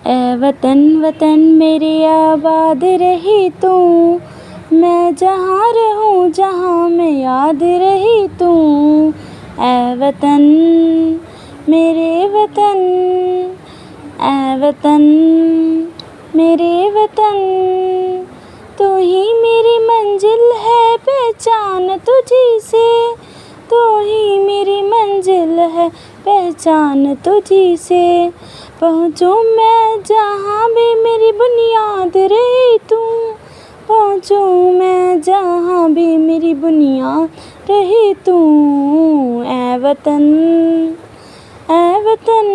ऐ वतन वतन मेरे आबाद रही तू, मैं जहाँ रहूँ जहाँ मैं याद रही तू। ऐ वतन मेरे वतन, ऐ वतन मेरे वतन, तू ही मेरी मंजिल है पहचान तुझी से, तू ही मेरी मंजिल है पहचान तुझी से। पहुँचूँ मैं जहाँ भी मेरी बुनियाद रही तू, पहुँचूँ मैं जहाँ भी मेरी बुनियाद रही तू। ऐ वतन, ऐ वतन,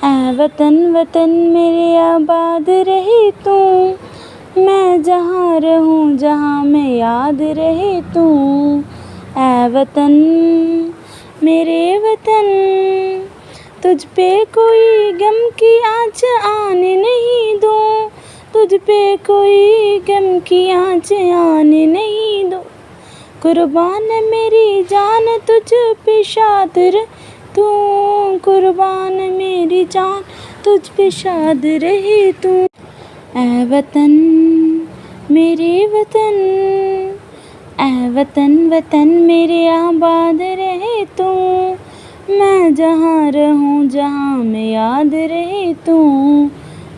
ऐ वतन वतन मेरे आबाद रही तू, मैं जहाँ रहूँ जहाँ मैं याद रही तू। ऐ वतन मेरे वतन, तुझ पे कोई गम की आँच आने नहीं दूँ, तुझ पे कोई गम की आँच आने नहीं दूँ। कुर्बान मेरी जान तुझ पे शाद रहे तू, कुर्बान मेरी जान तुझ पे शाद रहे तू। ऐ वतन मेरे वतन, ऐ वतन वतन मेरे आबाद रहे तू, मैं जहाँ रहूँ जहाँ मैं याद रहे तू।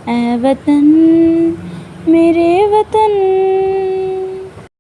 ऐ वतन मेरे वतन।